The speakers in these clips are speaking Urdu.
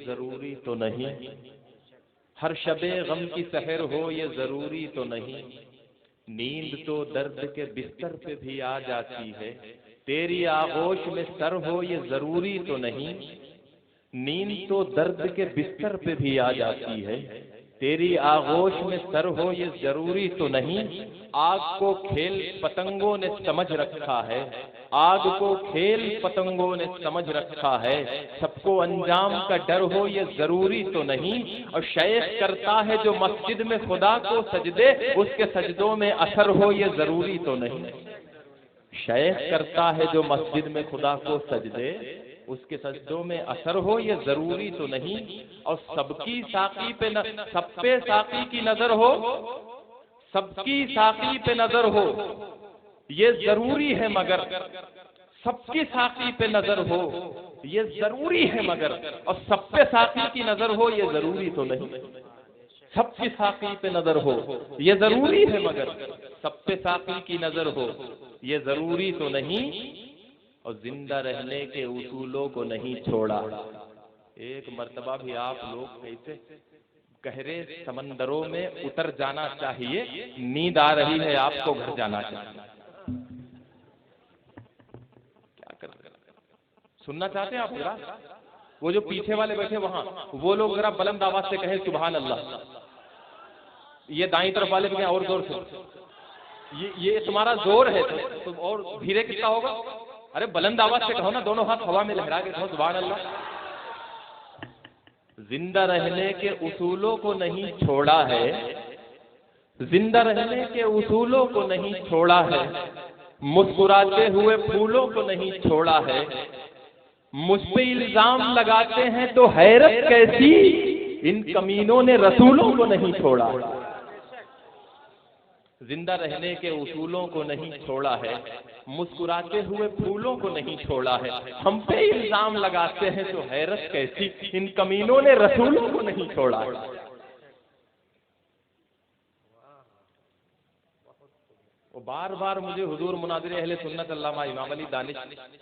یہ ضروری تو نہیں، ہر شب غم کی سحر ہو یہ ضروری تو نہیں، نیند تو درد کے بستر پہ بھی آ جاتی ہے، تیری آغوش میں سر ہو یہ ضروری تو نہیں، نیند تو درد کے بستر پہ بھی آ جاتی ہے، تیری آغوش میں سر ہو یہ ضروری تو نہیں، آگ کو کھیل پتنگوں نے سمجھ رکھا ہے، آگ کو کھیل پتنگوں نے سمجھ رکھا ہے، سب کو انجام کا ڈر ہو یہ ضروری تو نہیں، اور شیخ کرتا ہے جو مسجد میں خدا کو سجدے، اس کے سجدوں میں اثر ہو یہ ضروری تو نہیں، شیخ کرتا ہے جو مسجد میں خدا کو سجدے، اس کے سجدوں میں اثر ہو یہ ضروری تو نہیں، اور سب کی ساقی پہ سب پہ ساقی کی نظر ہو، سب کی ساقی پہ نظر ہو یہ ضروری ہے مگر، سب کی ساقی پہ نظر ہو یہ ضروری ہے مگر، اور سب پہ ساقی کی نظر ہو یہ ضروری تو نہیں، سب کی ساقی پہ نظر ہو یہ ضروری ہے مگر، سب پہ ساقی کی نظر ہو یہ ضروری تو نہیں، اور زندہ رہنے کے اصولوں کو نہیں چھوڑا۔ ایک مرتبہ بھی آپ لوگ کیسے گہرے سمندروں میں اتر جانا چاہیے، نیند آ رہی ہے آپ کو گھر جانا چاہیے، کیا کر رہے ہیں؟ سننا چاہتے ہیں آپ ذرا؟ وہ جو پیچھے والے بیٹھے وہاں، وہ لوگ ذرا بلند آواز سے کہیں سبحان اللہ، یہ دائیں طرف والے بھی کہیں اور زور سے، یہ تمہارا زور ہے تو اور دھیرے کتنا ہوگا؟ ارے بلند آواز سے کہو نا، دونوں ہاتھ ہوا میں لہرا کے کہو سبحان اللہ۔ زندہ رہنے کے اصولوں کو نہیں چھوڑا ہے، زندہ رہنے کے اصولوں کو نہیں چھوڑا ہے، مسکراتے ہوئے پھولوں کو نہیں چھوڑا ہے، مجھ پہ الزام لگاتے ہیں تو حیرت کیسی، ان کمینوں نے رسولوں کو نہیں چھوڑا ہے۔ زندہ رہنے کے اصولوں کو نہیں چھوڑا ہے، مسکراتے ہوئے پھولوں کو نہیں چھوڑا ہے، ہم پہ الزام لگاتے ہیں تو حیرت کیسی، ان کمینوں نے رسولوں کو نہیں چھوڑا ہے۔ وہ بار بار مجھے حضور مناظر اہل سنت علامہ امام علی دانش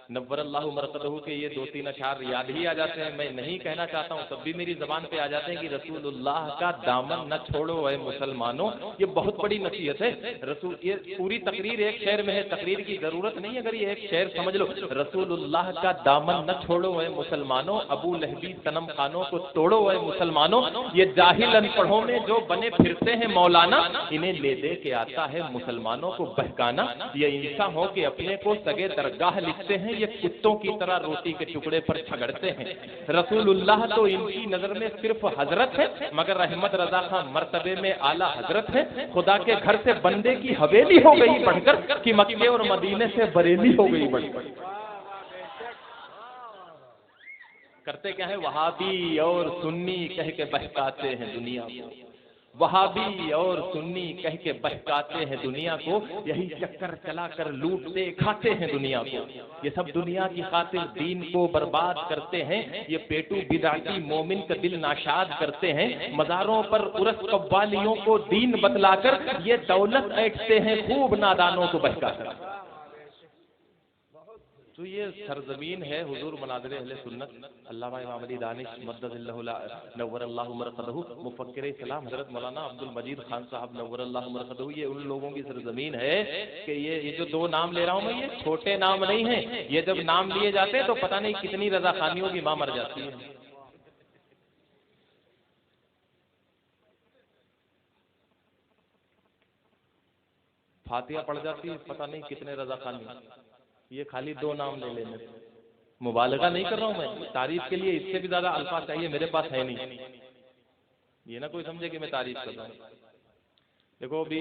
نور اللہ مرقدہ کے یہ 2-3 اشعار یاد ہی آ جاتے ہیں، میں نہیں کہنا چاہتا ہوں تب بھی میری زبان پہ آ جاتے ہیں کہ رسول اللہ کا دامن نہ چھوڑو اے مسلمانوں۔ یہ بہت بڑی نصیحت ہے، رسول یہ پوری تقریر ایک شعر میں ہے، تقریر کی ضرورت نہیں، اگر یہ ایک شعر سمجھ لو، رسول اللہ کا دامن نہ چھوڑو اے مسلمانوں، ابو لہبی صنم خانوں کو توڑو اے مسلمانوں، یہ جاہل ان پڑھوں میں جو بنے پھرتے ہیں مولانا، انہیں لے دے کے آتا ہے مسلمانوں کو بہکانا، یہ انسان ہو کہ اپنے کو سگے درگاہ لکھتے ہیں، یہ کتوں کی طرح روٹی کے ٹکڑے پر جھگڑتے ہیں۔ رسول اللہ تو ان کی نظر میں صرف حضرت ہے، مگر احمد رضا خان مرتبے میں اعلیٰ حضرت ہے، خدا کے گھر سے بندے کی حویلی ہو گئی بڑھ کر، کہ مکے اور مدینے سے بریلی ہو گئی بڑھ کر۔ کرتے کیا ہے؟ وہابی اور سنی کہہ کے بہکاتے ہیں دنیا کو، وہابی اور سنی کہہ کے بہکاتے ہیں دنیا کو، یہی چکر چلا کر لوٹتے کھاتے ہیں دنیا کو، یہ سب دنیا کی خاطر دین کو برباد کرتے ہیں، یہ پیٹو بدعتی مومن کا دل ناشاد کرتے ہیں، مزاروں پر عرس قوالیوں کو دین بتلا کر یہ دولت اینٹتے ہیں خوب نادانوں کو بہکا کر۔ تو یہ سرزمین ہے حضور مناظر اہل سنت علامہ امام علی دانش مدد اللہ نور اللہ مرقدہ، مفکر اسلام حضرت مولانا عبد المجید خان صاحب نور اللہ مرقدہ، یہ ان لوگوں کی سرزمین ہے کہ یہ جو 2 نام لے رہا ہوں میں، یہ چھوٹے نام نہیں ہیں، یہ جب نام لیے جاتے ہیں تو پتہ نہیں کتنی رضا خانیوں کی ماں مر جاتی ہے۔ فاتحہ پڑھ جاتی ہے، پتہ نہیں کتنے رضا خانی، یہ خالی 2 نام لے لینے سے۔ مبالغہ نہیں کر رہا ہوں میں، تعریف کے لیے اس سے بھی زیادہ الفاظ چاہیے، میرے پاس ہے نہیں، یہ نہ کوئی سمجھے کہ میں تعریف کر رہا ہوں۔ دیکھو ابھی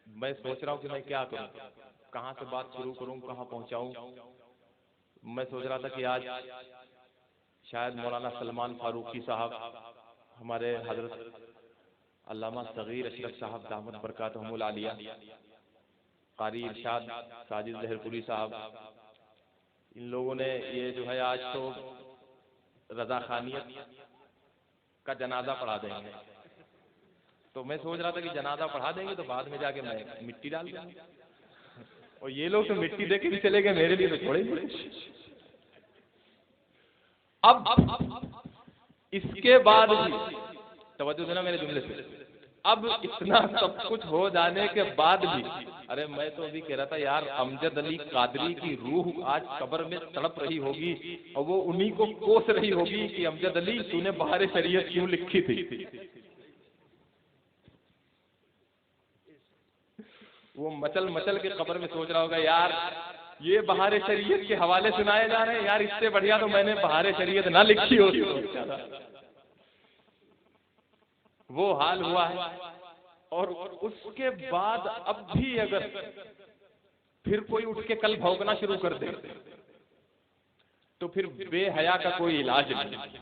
میں سوچ رہا ہوں کہ میں کیا کروں، کہاں سے بات شروع کروں، کہاں پہنچاؤں۔ میں سوچ رہا تھا کہ آج شاید مولانا سلمان فاروقی صاحب، ہمارے حضرت علامہ صغیر اشرف صاحب دامت برکاتہم العالیہ، قاری ارشاد ساجد ظہر پوری صاحب، ان لوگوں نے یہ جو ہے آج تو رضا خانیت کا جنازہ پڑھا دیں گے، تو میں سوچ رہا تھا کہ جنازہ پڑھا دیں گے تو بعد میں جا کے میں مٹی ڈال دوں گا، اور یہ لوگ تو مٹی دے کے بھی چلے گئے، میرے لیے تو چھوڑے گے۔ اب اس کے بعد بھی توجہ دینا میرے جملے سے، اب اتنا سب کچھ ہو جانے کے بعد بھی، ارے میں تو ابھی کہہ رہا تھا یار امجد علی قادری کی روح آج قبر میں تڑپ رہی ہوگی اور وہ انہی کو کوس رہی ہوگی کہ امجد علی تو نے بہار شریعت کیوں لکھی تھی. وہ مچل مچل کے قبر میں سوچ رہا ہوگا یار یہ بہار شریعت کے حوالے سنائے جا رہے ہیں، یار اس سے بڑھیا تو میں نے بہار شریعت نہ لکھی ہوتی. وہ حال ہوا ہے. اور اس کے بعد اب بھی اگر پھر کوئی اٹھ کے کل بھونکنا شروع کر دے تو پھر بے حیا کا کوئی علاج نہیں.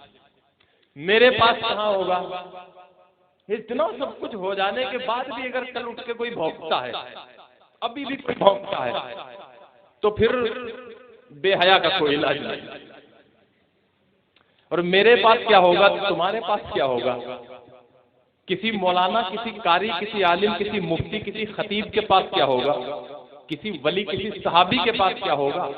میرے پاس کہاں ہوگا؟ اتنا سب کچھ ہو جانے کے بعد بھی اگر کل اٹھ کے کوئی بھونکتا ہے، ابھی بھی کوئی بھونکتا ہے، تو پھر بے حیا کا کوئی علاج نہیں. اور میرے پاس کیا ہوگا تو تمہارے پاس کیا ہوگا؟ کسی مولانا، کسی قاری، کسی عالم، کسی مفتی، کسی خطیب کے پاس کیا ہوگا؟ کسی ولی، کسی صحابی کے پاس کیا ہوگا؟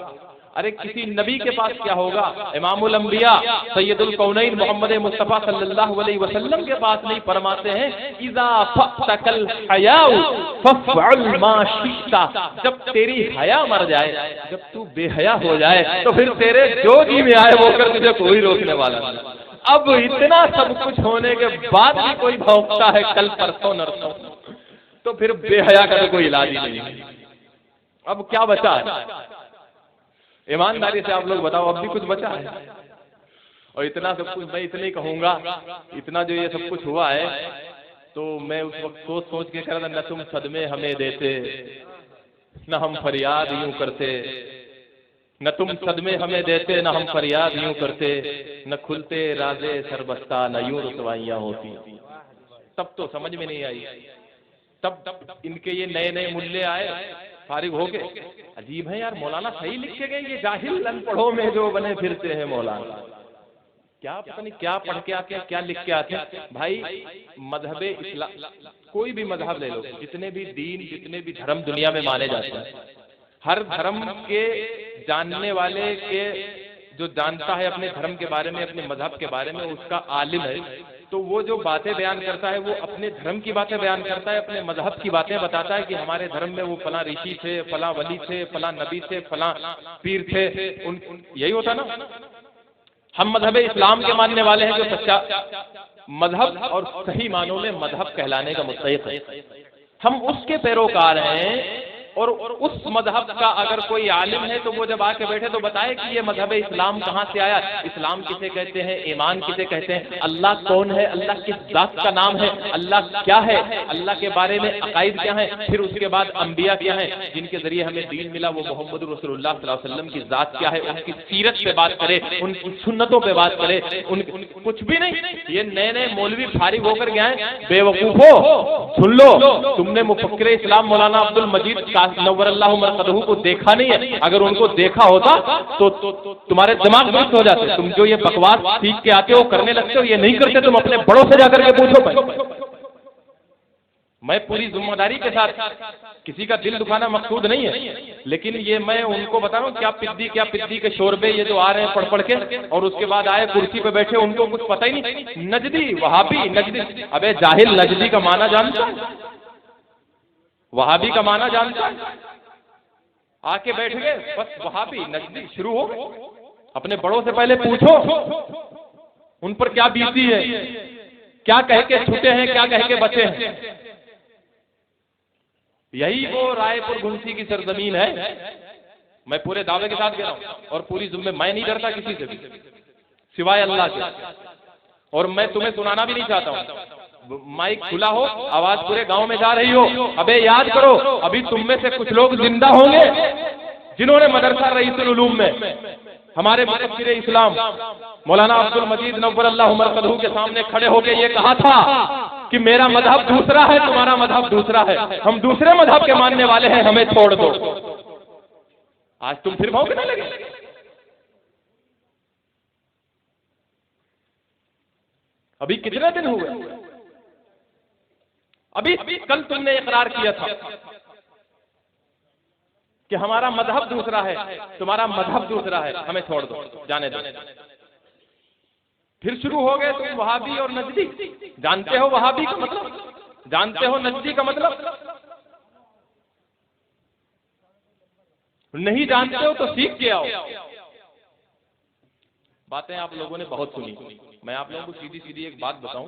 ارے کسی نبی کے پاس کیا ہوگا؟ امام الانبیاء سید الکونین محمد مصطفیٰ صلی اللہ علیہ وسلم کے پاس نہیں فرماتے ہیں اذا فقتک الحیاء فافعل ما شئت، جب تیری حیا مر جائے، جب تو بے حیا ہو جائے تو پھر تیرے جو جی میں آئے وہ کر تجھے کوئی روکنے والا نہیں. اب اتنا سب کچھ ہونے کے بعد بھی کوئی بھونکتا ہے کل پرسوں نرسوں، تو پھر بے حیا کا تو کوئی علاج ہی نہیں. اب کیا بچا ہے؟ ایمانداری سے آپ لوگ بتاؤ، اب بھی کچھ بچا ہے؟ اور اتنا سب کچھ میں اتنا ہی کہوں گا، اتنا جو یہ سب کچھ ہوا ہے تو میں اس وقت سوچ کے کہہ رہا تھا نہ تم صدمے ہمیں دیتے، نہ ہم فریاد یوں کرتے، نہ تم صدمے ہمیں دیتے، نہ ہم فریاد یوں کرتے، نہ کھلتے رازے سربستہ، نہ یوں رسوائیاں ہوتی. تب تو سمجھ میں نہیں آئی. تب ان کے یہ نئے نئے ملے آئے فارغ ہو کے، عجیب ہے یار مولانا صحیح لکھ کے گئے، یہ جاہل ان پڑھوں میں جو بنے پھرتے ہیں مولانا، کیا پتہ نہیں کیا پڑھ کے آتے ہیں، کیا لکھ کے آتے ہیں. بھائی مذہب اسلام، کوئی بھی مذہب لے لو، جتنے بھی دین، جتنے بھی دھرم دنیا میں مانے جاتے ہیں، ہر دھرم کے جاننے والے کے جو جانتا ہے اپنے دھرم کے بارے میں، اپنے مذہب کے بارے میں، اس کا عالم ہے، تو وہ جو باتیں بیان کرتا ہے وہ اپنے دھرم کی باتیں بیان کرتا ہے، اپنے مذہب کی باتیں بتاتا ہے کہ ہمارے دھرم میں وہ فلاں رشی تھے، فلاں ولی تھے، فلاں نبی تھے، فلاں پیر تھے. یہی ہوتا نا. ہم مذہب اسلام کے ماننے والے ہیں جو سچا مذہب اور صحیح معنوں میں مذہب کہلانے کا مستحق ہے. ہم اس کے پیروکار ہیں، اور اس مذہب کا اگر کوئی عالم ہے تو وہ جب آ کے بیٹھے تو بتائے کہ یہ مذہب اسلام کہاں سے آیا، اسلام کسے کہتے ہیں، ایمان کسے کہتے ہیں، اللہ کون ہے، اللہ کس ذات کا نام ہے، اللہ کیا ہے، اللہ کے بارے میں عقائد کیا ہیں، پھر اس کے بعد انبیاء کیا ہیں جن کے ذریعے ہمیں دین ملا، وہ محمد رسول اللہ صلی اللہ علیہ وسلم کی ذات کیا ہے، ان کی سیرت پہ بات کرے، ان کی سنتوں پہ بات کرے. کچھ بھی نہیں. یہ نئے نئے مولوی فارغ ہو کر گئے ہیں. بے وقوفو سن لو، تم نے مفکر اسلام مولانا عبد المجید نور اللہ مرقدہ کو دیکھا نہیں ہے. اگر ان کو دیکھا ہوتا تو تمہارے دماغ درست ہو جاتے. تم جو یہ بکواس سیکھ کے آتے ہو کرنے لگتے ہو، یہ نہیں کرتے. تم اپنے بڑوں سے جا کر کے پوچھو. میں پوری ذمہ داری کے ساتھ، کسی کا دل دکھانا مقصود نہیں ہے، لیکن یہ میں ان کو بتا رہا ہوں کیا پدی کے شوربے یہ جو آ رہے ہیں پڑھ پڑھ کے، اور اس کے بعد آئے کرسی پہ بیٹھے، ان کو کچھ پتہ ہی نہیں. نجدی، وہابی، نجدی. ابے جاہل، نجدی کا معنی جانتا ہے؟ وہابی کا معنی جانتا ہے؟ آ کے بیٹھ گئے بس وہابی نجدی شروع ہو گئے. اپنے بڑوں سے پہلے پوچھو ان پر کیا بیتی ہے، کیا کہہ کے چھوٹے ہیں، کیا کہہ کے بچے ہیں. یہی وہ رائے پور گھنسی کی سرزمین ہے. میں پورے دعوے کے ساتھ کہہ رہا ہوں اور پوری ذمہ، میں نہیں ڈرتا کسی سے بھی سوائے اللہ کے. اور میں تمہیں سنانا بھی نہیں چاہتا ہوں. مائک کھلا ہو، آواز پورے گاؤں میں جا رہی ہو، ابے یاد کرو ابھی تم میں سے کچھ لوگ زندہ ہوں گے جنہوں نے مدرسہ رئیس العلوم میں ہمارے مفکر اسلام مولانا عبد المجید نور اللہ مرقدہ کے سامنے کھڑے ہو کے یہ کہا تھا کہ میرا مذہب دوسرا ہے، تمہارا مذہب دوسرا ہے، ہم دوسرے مذہب کے ماننے والے ہیں، ہمیں چھوڑ دو. آج تم پھر بھونکنے لگے. ابھی کتنے دن ہوئے؟ ابھی کل تم نے اقرار کیا تھا کہ ہمارا مذہب دوسرا ہے، تمہارا مذہب دوسرا ہے، ہمیں چھوڑ دو، جانے دو. پھر شروع ہو گئے تم وہابی اور نجدی. جانتے ہو وہابی کا مطلب؟ جانتے ہو نجدی کا مطلب؟ نہیں جانتے ہو تو سیکھ کے آؤ. باتیں آپ لوگوں نے بہت سنی. میں آپ لوگوں کو سیدھی سیدھی ایک بات بتاؤں.